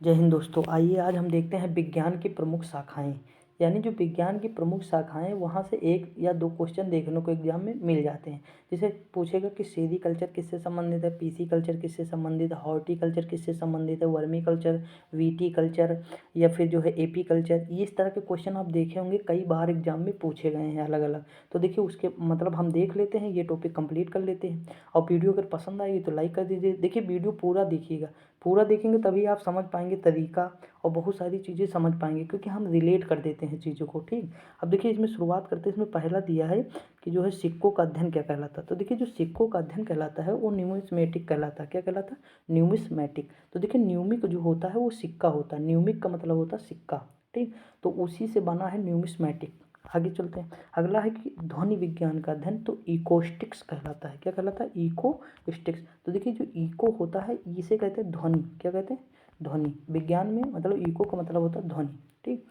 जय हिंद दोस्तों। आइए आज हम देखते हैं विज्ञान की प्रमुख शाखाएं, यानी जो विज्ञान की प्रमुख शाखाएं वहाँ से एक या दो क्वेश्चन देखने को एग्जाम में मिल जाते हैं। जैसे पूछेगा कि सेरीकल्चर किससे संबंधित है, पीसीकल्चर किससे संबंधित है, हॉर्टिकल्चर किससे संबंधित है, वर्मीकल्चर, वीटीकल्चर या फिर जो है एपीकल्चर। ये इस तरह के क्वेश्चन आप देखे होंगे, कई बार एग्जाम में पूछे गए हैं अलग अलग। तो देखिए उसके मतलब हम देख लेते हैं, ये टॉपिक कंप्लीट कर लेते हैं। और वीडियो अगर पसंद आएगी तो लाइक कर दीजिए। देखिए वीडियो पूरा देखिएगा, पूरा देखेंगे तभी आप समझ पाएंगे तरीका और बहुत सारी चीज़ें समझ पाएंगे, क्योंकि हम रिलेट कर देते हैं चीज़ों को। ठीक, अब देखिए इसमें शुरुआत करते हैं। इसमें पहला दिया है कि जो है सिक्कों का अध्ययन क्या कहलाता है। तो देखिए जो सिक्कों का अध्ययन कहलाता है वो न्यूमिस्मेटिक कहलाता है। क्या कहलाता है? न्यूमिस्मेटिक। तो देखिए न्यूमिक जो होता है वो सिक्का होता है, न्यूमिक का मतलब होता है सिक्का। ठीक, तो उसी से बना है न्यूमिस्मेटिक। आगे चलते हैं। अगला है कि ध्वनि विज्ञान का अध्ययन, तो इकोस्टिक्स कहलाता है। क्या कहलाता है? इकोस्टिक्स। तो देखिए जो इको होता है इसे कहते हैं ध्वनि। क्या कहते हैं? ध्वनि। विज्ञान में मतलब इको का मतलब होता है ध्वनि। ठीक,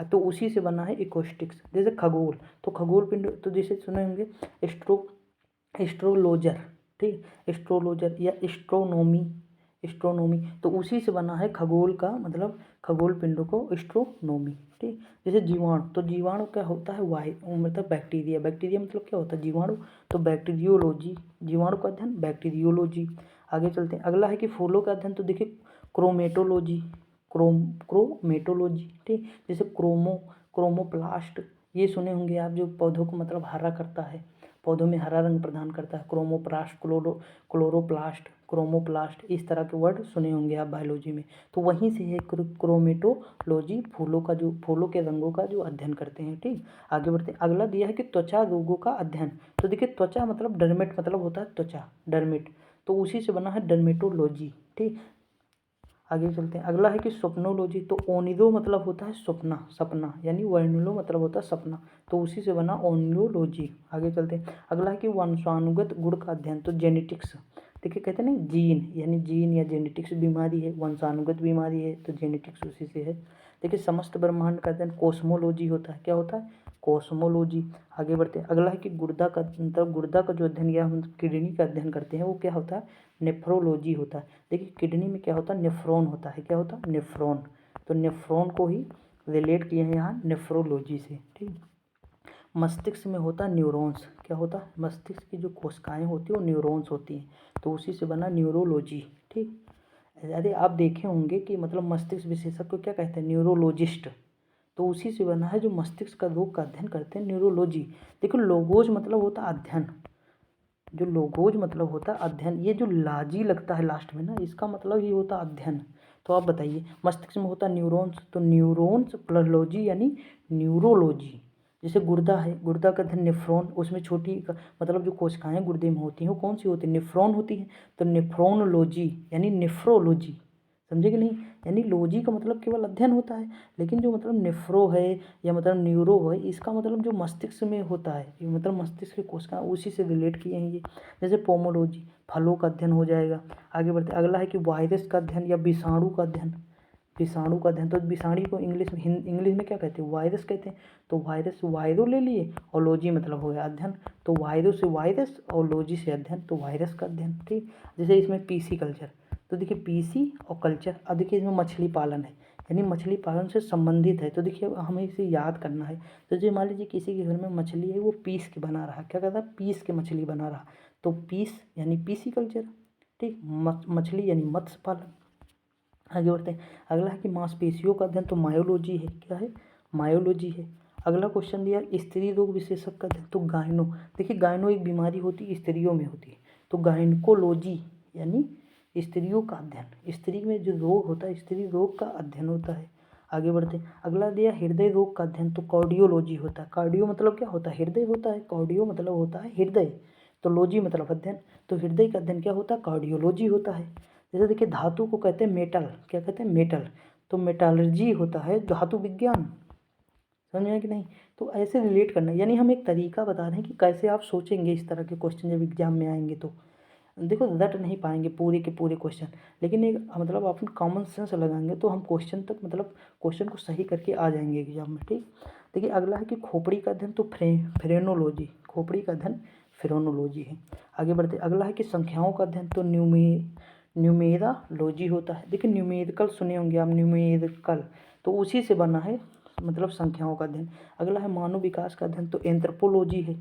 तो उसी से बना है इकोस्टिक्स। जैसे खगोल, तो खगोल पिंड, तो जैसे सुने होंगे एस्ट्रोलॉजर। ठीक, एस्ट्रोलॉजर या एस्ट्रोनॉमी, एस्ट्रोनॉमी, तो उसी से बना है खगोल का मतलब खगोल पिंडों को एस्ट्रोनॉमी। ठीक, जैसे जीवाणु, तो जीवाणु क्या होता है? मतलब बैक्टीरिया। बैक्टीरिया मतलब क्या होता है? जीवाणु। तो बैक्टीरियोलॉजी, जीवाणु का अध्ययन बैक्टीरियोलॉजी। आगे चलते हैं। अगला है कि फूलों का अध्ययन, तो देखिए क्रोमेटोलॉजी, क्रोमेटोलॉजी। ठीक, जैसे क्रोमोप्लास्ट, ये सुने होंगे आप, जो पौधों को मतलब हरा करता है, पौधों में हरा रंग प्रदान करता है। क्रोमोप्लास्ट, क्लोरोप्लास्ट, क्रोमोप्लास्ट, इस तरह के वर्ड सुने होंगे आप बायोलॉजी में। तो वहीं से है क्रोमेटोलॉजी, फूलों का जो फूलों के रंगों का जो अध्ययन करते हैं। ठीक, आगे बढ़ते हैं। अगला दिया है कि त्वचा रोगों का अध्ययन। तो देखिए त्वचा मतलब डर्मेट, मतलब होता है त्वचा, डर्मेट, तो उसी से बना है डर्मेटोलॉजी। ठीक, आगे चलते हैं। अगला है कि स्वप्नोलॉजी, तो ओनिडो मतलब होता है स्वप्ना, सपना, यानी वर्णुलो मतलब होता है सपना, तो उसी से बना ओनिडोलॉजी। आगे चलते हैं। अगला है कि वंशानुगत गुण का अध्ययन, तो जेनेटिक्स। देखिए कहते हैं ना जीन, यानी जीन या जेनेटिक्स बीमारी है, वंशानुगत बीमारी है, तो जेनेटिक्स उसी से है। देखिए समस्त ब्रह्मांड का अध्ययन कोस्मोलॉजी होता है। क्या होता है? कोस्मोलॉजी। आगे बढ़ते हैं। अगला है कि गुर्दा का मतलब गुर्दा का जो अध्ययन या हम किडनी का अध्ययन करते हैं वो क्या होता है? नेफ्रोलॉजी होता है। देखिए किडनी में क्या होता है? नेफ्रॉन होता है। क्या होता है? नेफ्रॉन। तो नेफ्रॉन को ही रिलेट किए हैं यहाँ नेफ्रोलॉजी से। ठीक, मस्तिष्क में होता है न्यूरॉन्स। क्या होता है? मस्तिष्क की जो कोशिकाएं होती है वो न्यूरॉन्स होती हैं, तो उसी से बना न्यूरोलॉजी। ठीक, अरे आप देखे होंगे कि मतलब मस्तिष्क विशेषज्ञ को क्या कहते हैं? न्यूरोलॉजिस्ट, तो उसी से बना है जो मस्तिष्क का रोग का अध्ययन करते हैं, न्यूरोलॉजी। देखो लोगोज मतलब होता है अध्ययन, जो लोगोज मतलब होता है अध्ययन, ये जो लाजी लगता है लास्ट में ना, इसका मतलब ही होता है अध्ययन। तो आप बताइए, मस्तिष्क में होता है न्यूरॉन्स, तो न्यूरॉन्स प्लस यानी न्यूरोलॉजी। जैसे गुर्दा है, गुर्दा का अध्ययन नेफ्रॉन, उसमें छोटी मतलब जो कोशिकाएं गुर्दे में होती हैं वो कौन सी होती है? नेफ्रॉन होती है, तो नेफ्रोनोलॉजी यानी नेफ्रोलॉजी। समझे कि नहीं? यानी लॉजी का मतलब केवल अध्ययन होता है, लेकिन जो मतलब नेफ्रो है या मतलब न्यूरो है, इसका मतलब जो मस्तिष्क में होता है, ये मतलब मस्तिष्क की कोशिका, उसी से रिलेट किए हैं ये। जैसे पोमोलॉजी, फलों का अध्ययन हो जाएगा। आगे बढ़ते, अगला है कि वायरस का अध्ययन या विषाणु का अध्ययन, विषाणु का अध्ययन, तो विषाणु को इंग्लिश में क्या कहते हैं? वायरस कहते हैं। तो वायरस, वायरो ले लिए और लॉजी मतलब हो गया अध्ययन, तो वायरो से वायरस और लॉजी से अध्ययन, तो वायरस का अध्ययन। ठीक, जैसे इसमें पीसी कल्चर, तो देखिए पीसी और कल्चर। अब देखिए इसमें मछली पालन है, यानी मछली पालन से संबंधित है, तो देखिए हमें इसे याद करना है। तो जो मान लीजिए किसी के घर में मछली है, वो पीस के बना रहा है, क्या कहता है? पीस के मछली बना रहा, तो पीस यानी पीसी कल्चर। ठीक, मछली यानी मत्स्य पालन। आगे बढ़ते हैं। अगला है कि मांसपेशियों का अध्ययन, तो मायोलॉजी है। क्या है? मायोलॉजी है। अगला क्वेश्चन दिया स्त्री रोग विशेषज्ञ का अध्ययन, तो गायनो। देखिए गायनो एक बीमारी होती है, स्त्रियों में होती है, तो गायनकोलॉजी यानी स्त्रियों का अध्ययन, स्त्री में जो रोग होता है स्त्री रोग का अध्ययन होता है। आगे बढ़ते हैं। अगला दिया हृदय रोग का अध्ययन, तो कार्डियोलॉजी होता है। कार्डियो मतलब क्या होता है? हृदय होता है, कार्डियो मतलब होता है हृदय, तो लॉजी मतलब अध्ययन, तो हृदय का अध्ययन क्या होता है? कार्डियोलॉजी होता है। जैसे देखिए धातु को कहते हैं मेटल। क्या कहते हैं? मेटल, तो मेटालर्जी होता है धातु विज्ञान। समझ में कि नहीं? तो ऐसे रिलेट करना है, यानी हम एक तरीका बता रहे हैं कि कैसे आप सोचेंगे इस तरह के क्वेश्चन जब एग्जाम में आएंगे। तो देखो रट नहीं पाएंगे पूरे के पूरे क्वेश्चन, लेकिन एक मतलब अपन कॉमन सेंस लगाएंगे तो हम क्वेश्चन तक मतलब क्वेश्चन को सही करके आ जाएंगे एग्जाम में। ठीक, देखिए अगला है कि खोपड़ी का अध्ययन, तो फ्रेनोलॉजी, खोपड़ी का अध्ययन फ्रेनोलॉजी है। आगे बढ़ते, अगला है कि संख्याओं का अध्ययन, तो न्यूमेरोलॉजी होता है। देखिए न्यूमेरिकल सुने होंगे आप, न्यूमेरिकल तो उसी से बना है, मतलब संख्याओं का अध्ययन। अगला है मानव विकास का अध्ययन, तो एंथ्रोपोलॉजी है,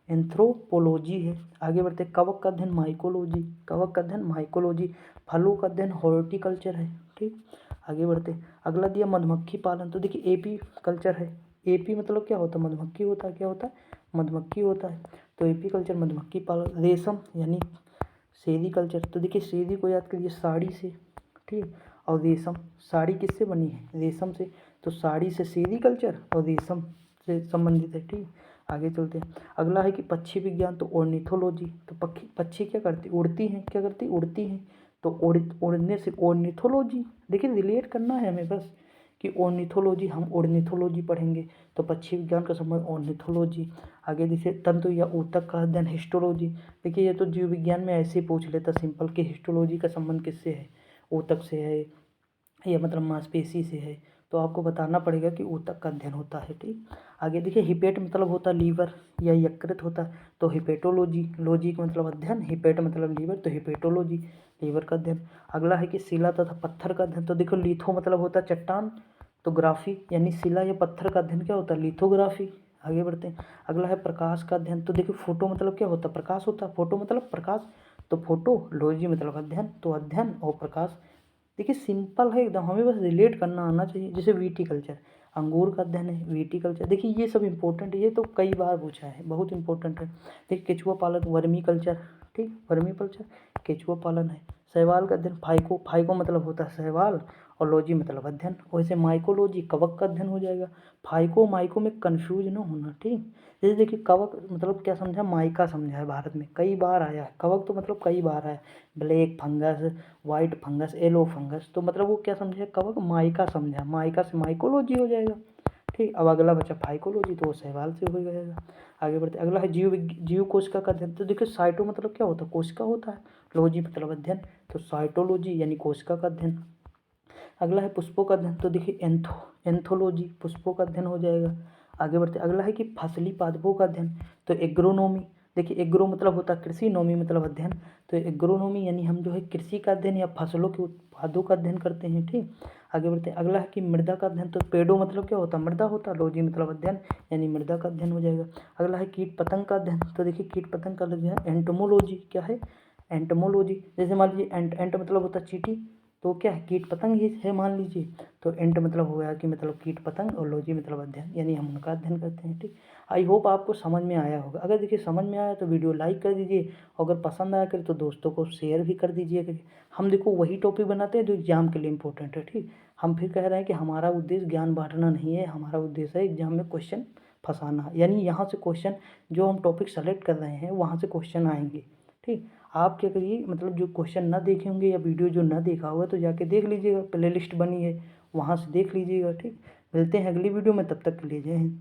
एंथ्रोपोलॉजी है। आगे बढ़ते हैं कवक का अध्ययन माइकोलॉजी, कवक का अध्ययन माइकोलॉजी। फलों का अध्ययन हॉर्टिकल्चर है। ठीक, आगे बढ़ते हैं। अगला दिया मधुमक्खी पालन, तो देखिए एपी कल्चर है। एपी मतलब क्या होता है, मधुमक्खी होता है, क्या होता है, मधुमक्खी होता है। तो एपी कल्चर मधुमक्खी पालन। रेशम यानी सेरीकल्चर, तो देखिए सेरी को याद करिए साड़ी से, ठीक, और रेशम, साड़ी किससे बनी है, रेशम से, तो साड़ी से सेरीकल्चर और रेशम से संबंधित है। ठीक, आगे चलते हैं। अगला है कि पक्षी विज्ञान, तो ऑर्निथोलॉजी, तो पक्षी क्या करती, उड़ती हैं, क्या करती, उड़ती हैं, तो उड़ने से ऑर्निथोलॉजी। देखिए रिलेट करना है हमें बस कि ऑर्निथोलॉजी, हम ऑर्निथोलॉजी पढ़ेंगे, तो पक्षी विज्ञान का संबंध ऑर्निथोलॉजी। आगे जैसे तंतु या ऊतक का अध्ययन हिस्टोलॉजी। देखिए ये तो जीव विज्ञान में ऐसे ही पूछ लेता सिंपल कि हिस्टोलॉजी का संबंध किससे है, ऊतक से है या मतलब मांसपेशी से है, तो आपको बताना पड़ेगा कि ऊतक का अध्ययन होता है। ठीक, आगे देखिए हिपेट मतलब होता है लीवर या यकृत होता है, तो हिपेटोलॉजी, लॉजी का मतलब अध्ययन, हिपेट मतलब लीवर, तो हिपेटोलॉजी लीवर का अध्ययन। अगला है कि शिला तथा पत्थर का अध्ययन, तो देखो लिथो मतलब होता है चट्टान, तो ग्राफी यानी शिला या पत्थर का अध्ययन क्या होता है, लिथोग्राफी। आगे बढ़ते हैं। अगला है प्रकाश का अध्ययन, तो देखो फोटो मतलब क्या होता है, प्रकाश होता है, फोटो मतलब प्रकाश, तो फोटोलॉजी मतलब अध्ययन, तो अध्ययन और प्रकाश। देखिए सिंपल है एकदम, हमें बस रिलेट करना आना चाहिए। जैसे विटीकल्चर, अंगूर का अध्ययन है, विटीकल्चर। देखिए ये सब इंपॉर्टेंट है, ये तो कई बार पूछा है, बहुत इंपॉर्टेंट है। देखिए केचुआ पालन, वर्मी कल्चर, ठीक, वर्मी कल्चर केचुआ पालन है। शैवाल का अध्ययन, फाइको, फाइको मतलब होता है शैवाल और लॉजी मतलब अध्ययन। वैसे माइकोलॉजी कवक का अध्ययन हो जाएगा। फाइको माइको में कंफ्यूज ना होना, ठीक। जैसे देखिए कवक मतलब क्या समझा, माइका समझा है, भारत में कई बार आया है, कवक तो मतलब कई बार आया, black fungus, white fungus, yellow fungus, तो मतलब वो क्या समझा, कवक माइका समझा, माइका से माइकोलॉजी हो जाएगा। ठीक, अब अगला बचा फाइकोलॉजी, तो वो शैवाल से हो जाएगा। आगे बढ़ते, अगला है जीव कोशिका का अध्ययन, तो देखिए साइटो मतलब क्या होता है, कोशिका होता है, लॉजी मतलब अध्ययन, तो साइटोलॉजी यानी कोशिका का अध्ययन। अगला है पुष्पों का अध्ययन, तो देखिए एंथोलॉजी, पुष्पों का अध्ययन हो जाएगा। आगे बढ़ते, अगला है कि फसली पादपों का अध्ययन, तो एग्रोनॉमी। देखिए एग्रो मतलब होता है कृषि, नोमी मतलब अध्ययन, तो एग्रोनॉमी यानी हम जो है कृषि का अध्ययन या फसलों के उत्पादों का अध्ययन करते हैं। ठीक, आगे बढ़ते हैं। अगला है कि मृदा का अध्ययन, तो पेड़ो मतलब क्या होता है, मृदा होता है, लॉजी मतलब अध्ययन यानी मृदा का अध्ययन हो जाएगा। अगला है कीट पतंग का अध्ययन, तो देखिए कीट पतंग का अध्ययन एंटोमोलॉजी, क्या है, एंटोमोलॉजी। जैसे मान लीजिए एंट मतलब होता है चींटी, तो क्या है, कीट पतंग ही है मान लीजिए, तो एंट मतलब हो गया कि मतलब कीट पतंग, और लॉजी मतलब अध्ययन यानी हम उनका अध्ययन करते हैं। ठीक, आई होप आपको समझ में आया होगा। अगर देखिए समझ में आया तो वीडियो लाइक कर दीजिए, अगर पसंद आया करे तो दोस्तों को शेयर भी कर दीजिए। हम देखो वही टॉपिक बनाते हैं जो एग्जाम के लिए इंपॉर्टेंट है। ठीक, हम फिर कह रहे हैं कि हमारा उद्देश्य ज्ञान बांटना नहीं है, हमारा उद्देश्य है एग्जाम में क्वेश्चन फंसाना, यानी यहाँ से क्वेश्चन जो हम टॉपिक सेलेक्ट कर रहे हैं वहाँ से क्वेश्चन आएंगे। ठीक, आप क्या करिए, मतलब जो क्वेश्चन ना देखे होंगे या वीडियो जो ना देखा होगा तो जाके देख लीजिएगा, प्ले लिस्ट बनी है वहाँ से देख लीजिएगा। ठीक, मिलते हैं अगली वीडियो में, तब तक के लिए जय हिंद।